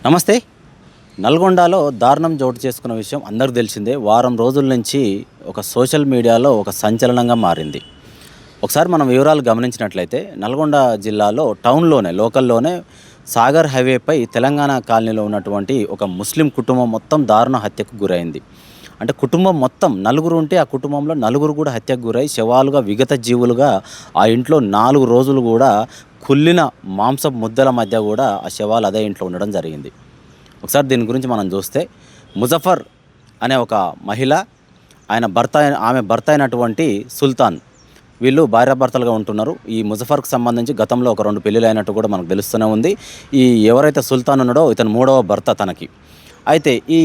నమస్తే. నల్గొండలో దారుణం చోటు చేసుకున్న విషయం అందరికీ తెలిసిందే. వారం రోజుల నుంచి ఒక సోషల్ మీడియాలో ఒక సంచలనంగా మారింది. ఒకసారి మనం వివరాలు గమనించినట్లయితే నల్గొండ జిల్లాలో టౌన్లోనే లోకల్లోనే సాగర్ హైవేపై తెలంగాణ కాలనీలో ఉన్నటువంటి ఒక ముస్లిం కుటుంబం మొత్తం దారుణ హత్యకు గురైంది. అంటే కుటుంబం మొత్తం నలుగురు ఉంటే ఆ కుటుంబంలో నలుగురు కూడా హత్యకు గురై శవాలుగా విగత జీవులుగా ఆ ఇంట్లో 4 రోజులు కూడా కుళ్ళిన మాంసపు ముద్దల మధ్య కూడా ఆ శవాలు అదే ఇంట్లో ఉండడం జరిగింది. ఒకసారి దీని గురించి మనం చూస్తే ముజఫర్ అనే ఒక మహిళ, ఆమె భర్త అయినటువంటి సుల్తాన్, వీళ్ళు భార్యాభర్తలుగా ఉంటున్నారు. ఈ ముజఫర్కి సంబంధించి గతంలో ఒక 2 పెళ్ళిళ్ళు అయినట్టు కూడా మనకు తెలుస్తూనే ఉంది. ఈ ఎవరైతే సుల్తాన్ ఉన్నాడో ఇతను 3వ భర్త తనకి. అయితే ఈ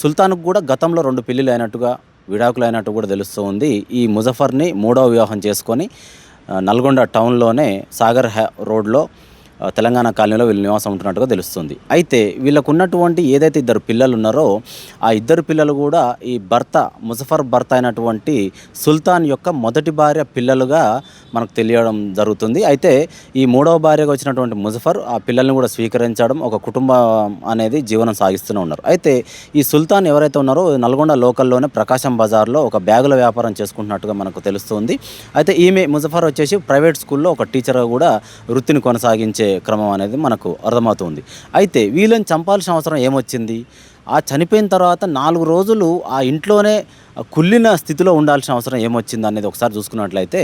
సుల్తాన్కు కూడా గతంలో 2 పెళ్ళిళ్ళు అయినట్టుగా, విడాకులు అయినట్టు కూడా తెలుస్తూ ఉంది. ఈ ముజఫర్ని 3వ వివాహం చేసుకొని నల్గొండ టౌన్లోనే సాగర్ రోడ్లో తెలంగాణ కాలనీలో వీళ్ళు నివాసం ఉంటున్నట్టుగా తెలుస్తుంది. అయితే వీళ్ళకు ఉన్నటువంటి ఏదైతే 2 పిల్లలు ఉన్నారో ఆ 2 పిల్లలు కూడా ఈ ముజఫర్ భర్త అయినటువంటి సుల్తాన్ యొక్క మొదటి భార్య పిల్లలుగా మనకు తెలియడం జరుగుతుంది. అయితే ఈ 3వ భార్యగా వచ్చినటువంటి ముజఫర్ ఆ పిల్లల్ని కూడా స్వీకరించడం, ఒక కుటుంబం అనేది జీవనం సాగిస్తూనే ఉన్నారు. అయితే ఈ సుల్తాన్ ఎవరైతే ఉన్నారో నల్గొండ లోకల్లోనే ప్రకాశం బజార్లో ఒక బ్యాగుల వ్యాపారం చేసుకుంటున్నట్టుగా మనకు తెలుస్తుంది. అయితే ఈమె ముజఫర్ వచ్చేసి ప్రైవేట్ స్కూల్లో ఒక టీచర్గా కూడా వృత్తిని కొనసాగించే క్రమం అనేది మనకు అర్థమవుతుంది. అయితే వీళ్ళని చంపాల్సిన అవసరం ఏమొచ్చింది? ఆ చనిపోయిన తర్వాత 4 రోజులు ఆ ఇంట్లోనే కుళ్ళిన స్థితిలో ఉండాల్సిన అవసరం ఏమొచ్చింది అనేది ఒకసారి చూసుకున్నట్లయితే,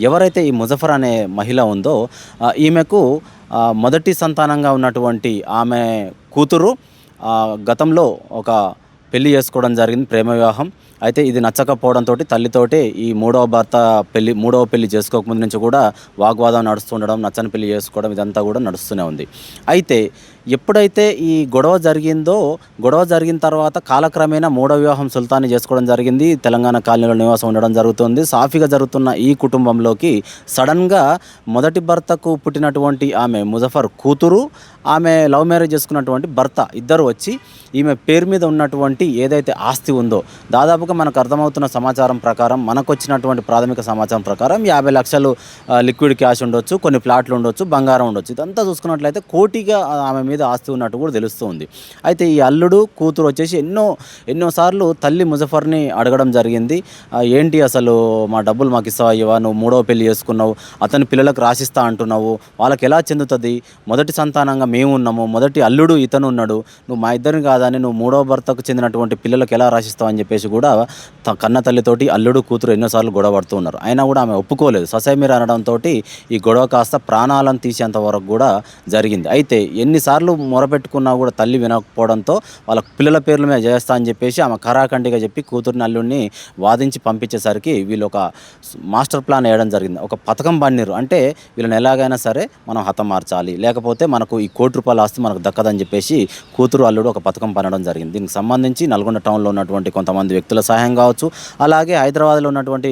ఎవరైతే ఈ ముజఫర్ అనే మహిళ ఉందో ఈమెకు మొదటి సంతానంగా ఉన్నటువంటి ఆమె కూతురు గతంలో ఒక పెళ్లి చేసుకోవడం జరిగింది, ప్రేమ వివాహం. అయితే ఇది నచ్చకపోవడంతో తల్లితోటి ఈ 3వ పెళ్లి చేసుకోకముందు నుంచి కూడా వాగ్వాదం నడుస్తుండడం, నచ్చని పెళ్లి చేసుకోవడం ఇదంతా కూడా నడుస్తూనే ఉంది. అయితే ఎప్పుడైతే ఈ గొడవ జరిగిన తర్వాత కాలక్రమేణా 3వ వివాహం సుల్తాన్ని చేసుకోవడం జరిగింది. తెలంగాణ కాలనీలో నివాసం ఉండడం జరుగుతుంది. సాఫీగా జరుగుతున్న ఈ కుటుంబంలోకి సడన్గా మొదటి భర్తకు పుట్టినటువంటి ఆమె ముజఫర్ కూతురు, ఆమె లవ్ మ్యారేజ్ చేసుకున్నటువంటి భర్త ఇద్దరు వచ్చి ఈమె పేరు మీద ఉన్నటువంటి ఏదైతే ఆస్తి ఉందో, దాదాపుగా మనకు అర్థమవుతున్న సమాచారం ప్రకారం, మనకు వచ్చినటువంటి ప్రాథమిక సమాచారం ప్రకారం 50 లక్షలు లిక్విడ్ క్యాష్ ఉండొచ్చు, కొన్ని ప్లాట్లు ఉండొచ్చు, బంగారం ఉండొచ్చు. ఇదంతా చూసుకున్నట్లయితే కోటిగా ఆమె మీద ఆస్తి ఉన్నట్టు కూడా తెలుస్తూ ఉంది. అయితే ఈ అల్లుడు కూతురు వచ్చేసి ఎన్నోసార్లు తల్లి ముజఫర్ని అడగడం జరిగింది. ఏంటి అసలు మా డబ్బులు మాకు ఇస్తావా, నువ్వు 3వ పెళ్లి చేసుకున్నావు, అతని పిల్లలకు రాసిస్తా అంటున్నావు, వాళ్ళకి ఎలా చెందుతుంది, మొదటి సంతానంగా మేము ఉన్నాము, మొదటి అల్లుడు ఇతను ఉన్నాడు, నువ్వు మా ఇద్దరిని కాదని నువ్వు 3వ భర్తకు చెందినటువంటి పిల్లలకు ఎలా రాసిస్తావు అని చెప్పేసి కూడా కన్న తల్లితోటి అల్లుడు కూతురు ఎన్నోసార్లు గొడవ పడుతూ ఉన్నారు. అయినా కూడా ఆమె ఒప్పుకోలేదు. ససైమీర అనడంతో ఈ గొడవ కాస్త ప్రాణాలను తీసేంత వరకు కూడా జరిగింది. అయితే ఎన్నిసార్లు మొరపెట్టుకున్నా కూడా తల్లి వినకపోవడంతో వాళ్ళ పిల్లల పేర్ల మీద చేస్తా అని చెప్పేసి ఆమె కరాఖండిగా చెప్పి కూతురిని అల్లుడిని వాదించి పంపించేసరికి వీళ్ళు ఒక మాస్టర్ ప్లాన్ వేయడం జరిగింది. ఒక పథకం పన్నిరు. అంటే వీళ్ళని ఎలాగైనా సరే మనం హతమార్చాలి, లేకపోతే మనకు ఈ ₹1,00,00,000 ఆస్తి మనకు దక్కదని చెప్పేసి కూతురు అల్లుడు ఒక పథకం పన్నడం జరిగింది. దీనికి సంబంధించి నల్గొండ టౌన్లో ఉన్నటువంటి కొంతమంది వ్యక్తుల సహాయం కావచ్చు, అలాగే హైదరాబాద్లో ఉన్నటువంటి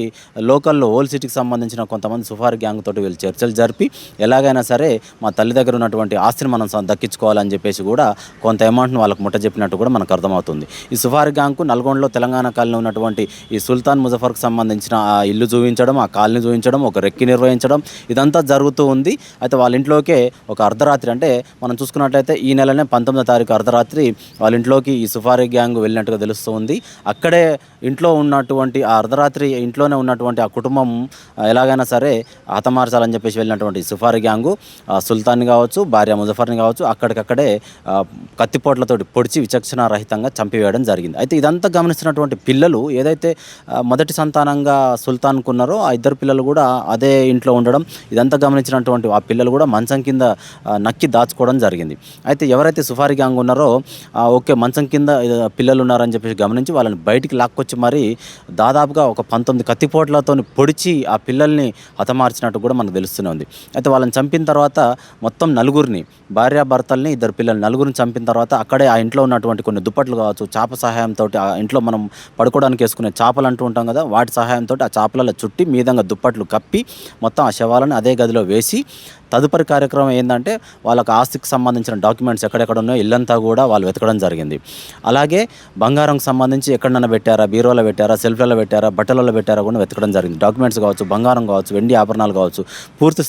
లోకల్లో ఓల్డ్ సిటీకి సంబంధించిన కొంతమంది సుఫారీ గ్యాంగ్ తోటి వీళ్ళు చర్చలు జరిపి ఎలాగైనా సరే మా తల్లి దగ్గర ఉన్నటువంటి ఆస్తిని మనం దక్కించుకోవాలని చెప్పేసి కూడా కొంత అమౌంట్ను వాళ్ళకు ముట్ట చెప్పినట్టు కూడా మనకు అర్థమవుతుంది. ఈ సుఫారీ గ్యాంగ్కు నల్గొండలో తెలంగాణ కాలనీ ఉన్నటువంటి ఈ సుల్తాన్ ముజఫర్కి సంబంధించిన ఆ ఇల్లు చూపించడం, ఆ కాలనీ చూపించడం, ఒక రెక్కి నిర్వహించడం ఇదంతా జరుగుతూ ఉంది. అయితే వాళ్ళ ఇంట్లోకే ఒక అర్ధరాత్రి, అంటే మనం చూసుకున్నట్లయితే ఈ నెలనే 19వ తారీఖు అర్ధరాత్రి వాళ్ళ ఇంట్లోకి ఈ సుఫారీ గ్యాంగ్ వెళ్ళినట్టుగా తెలుస్తూ ఉంది. అక్కడే ఇంట్లో ఉన్నటువంటి ఆ అర్ధరాత్రి ఇంట్లోనే ఉన్నటువంటి ఆ కుటుంబం ఎలాగైనా సరే హతమార్చాలని చెప్పేసి వెళ్ళినటువంటి సుఫారీ గ్యాంగు సుల్తాన్ని కావచ్చు, భార్య ముజఫర్ని కావచ్చు అక్కడికక్కడే కత్తిపోట్లతోటి పొడిచి విచక్షణ రహితంగా చంపివేయడం జరిగింది. అయితే ఇదంతా గమనిస్తున్నటువంటి పిల్లలు, ఏదైతే మొదటి సంతానంగా సుల్తాన్కు ఉన్నారో ఆ 2 పిల్లలు కూడా అదే ఇంట్లో ఉండడం, ఇదంతా గమనించినటువంటి ఆ పిల్లలు కూడా మంచం కింద నక్కి దాచుకోవడం జరిగింది. అయితే ఎవరైతే సుఫారీ గ్యాంగ్ ఉన్నారో ఓకే మంచం కింద పిల్లలు ఉన్నారని చెప్పేసి గమనించి వాళ్ళని బయటికి లాక్కొచ్చి మరి దాదాపుగా ఒక 19 కత్తిపోట్లతో పొడిచి ఆ పిల్లల్ని హతమార్చినట్టు కూడా మనకు తెలుస్తూనే ఉంది. అయితే వాళ్ళని చంపిన తర్వాత మొత్తం నలుగురిని, భార్యాభర్తల్ని 2 పిల్లలు నలుగురిని చంపిన తర్వాత అక్కడే ఆ ఇంట్లో ఉన్నటువంటి కొన్ని దుప్పట్లు కావచ్చు, చాప సహాయంతో ఆ ఇంట్లో మనం పడుకోవడానికి వేసుకునే చాపలు అంటూ ఉంటాం కదా, వాటి సహాయంతో ఆ చాపలలో చుట్టి మీదంగా దుప్పట్లు కప్పి మొత్తం ఆ శవాలను అదే గదిలో వేసి తదుపరి కార్యక్రమం ఏంటంటే వాళ్ళకి ఆస్తికి సంబంధించిన డాక్యుమెంట్స్ ఎక్కడెక్కడ ఉన్నాయో ఇల్లంతా కూడా వాళ్ళు వెతకడం జరిగింది. అలాగే బంగారంకి సంబంధించి ఎక్కడన్నా పెట్టారా పెట్టారా, బీరువాలో పెట్టారా, సెల్ఫ్లలో పెట్టారా, బట్టలలో పెట్టారా కూడా వెతకడం జరిగింది. డాక్యుమెంట్స్ కావచ్చు, బంగారం కావచ్చు, వెండి ఆభరణాలు కావచ్చు, పూర్తి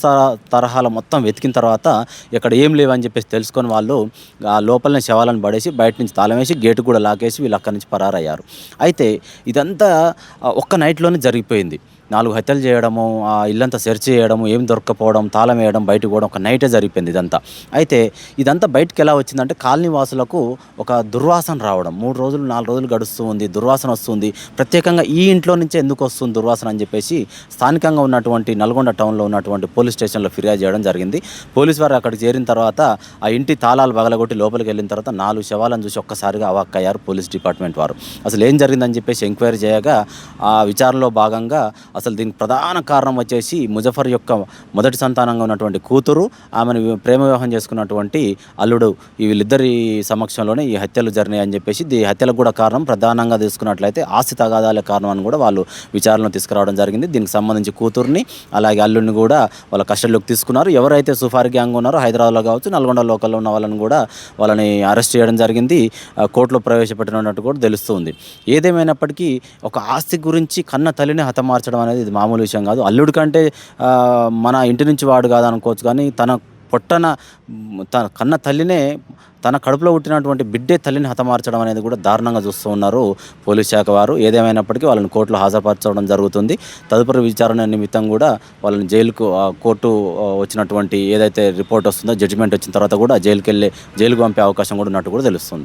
తరహాలో మొత్తం వెతికిన తర్వాత ఇక్కడ ఏం లేవని చెప్పేసి తెలుసుకొని వాళ్ళు ఆ లోపలనే శవాలను పడేసి బయట నుంచి తాళం వేసి గేటు కూడా లాకేసి వీళ్ళు అక్కడి నుంచి పరారయ్యారు. అయితే ఇదంతా ఒక్క నైట్లోనే జరిగిపోయింది. 4 హత్యలు చేయడము, ఆ ఇల్లంతా సెర్చ్ చేయడము, ఏం దొరక్కపోవడం, తాళం వేయడం, బయటకు పోవడం ఒక నైటే జరిగిపోయింది ఇదంతా. అయితే ఇదంతా బయటకు ఎలా వచ్చిందంటే కాలనీ వాసులకు ఒక దుర్వాసన రావడం. 3 రోజులు 4 రోజులు గడుస్తూ ఉంది, దుర్వాసన వస్తుంది. ప్రత్యేకంగా ఈ ఇంట్లో నుంచే ఎందుకు వస్తుంది దుర్వాసన అని చెప్పేసి స్థానికంగా ఉన్నటువంటి నల్గొండ టౌన్లో ఉన్నటువంటి పోలీస్ స్టేషన్లో ఫిర్యాదు చేయడం జరిగింది. పోలీసు వారు అక్కడికి చేరిన తర్వాత ఆ ఇంటి తాళాలు పగలగొట్టి లోపలికి వెళ్ళిన తర్వాత 4 శవాలను చూసి ఒక్కసారిగా అవాక్కయ్యారు పోలీస్ డిపార్ట్మెంట్ వారు. అసలు ఏం జరిగిందని చెప్పేసి ఎంక్వైరీ చేయగా ఆ విచారణలో భాగంగా అసలు దీనికి ప్రధాన కారణం వచ్చేసి ముజఫర్ యొక్క మొదటి సంతానంగా ఉన్నటువంటి కూతురు, ఆమెను ప్రేమ వివాహం చేసుకున్నటువంటి అల్లుడు, వీళ్ళిద్దరి సమక్షంలోనే ఈ హత్యలు జరిగినాయి అని చెప్పేసి ఈ హత్యలకు కూడా కారణం ప్రధానంగా తీసుకున్నట్లయితే ఆస్తి తగాదాలే కారణం అని కూడా వాళ్ళు విచారణలో తీసుకురావడం జరిగింది. దీనికి సంబంధించి కూతుర్ని అలాగే అల్లుడిని కూడా వాళ్ళ కస్టడీలోకి తీసుకున్నారు. ఎవరైతే సుఫారీ గ్యాంగ్ ఉన్నారో హైదరాబాద్లో కావచ్చు, నల్గొండ లోకల్లో ఉన్న వాళ్ళని కూడా వాళ్ళని అరెస్ట్ చేయడం జరిగింది. కోర్టులో ప్రవేశపెట్టినట్టు కూడా తెలుస్తుంది. ఏదేమైనప్పటికీ ఒక ఆస్తి గురించి కన్న తల్లిని హతమార్చడం అనేది ఇది మామూలు విషయం కాదు. అల్లుడి కంటే మన ఇంటి నుంచి వాడు కాదనుకోవచ్చు, కానీ తన పొట్టన తన కన్న తల్లినే, తన కడుపులో పుట్టినటువంటి బిడ్డే తల్లిని హతమార్చడం అనేది కూడా దారుణంగా చూస్తూ ఉన్నారు పోలీస్ శాఖ వారు. ఏదేమైనప్పటికీ వాళ్ళని కోర్టులో హాజరుపరచడం జరుగుతుంది. తదుపరి విచారణ నిమిత్తం కూడా వాళ్ళని జైలుకు కోర్టు వచ్చినటువంటి ఏదైతే రిపోర్ట్ వస్తుందో, జడ్జిమెంట్ వచ్చిన తర్వాత కూడా జైలుకు పంపే అవకాశం కూడా ఉన్నట్టు కూడా తెలుస్తుంది.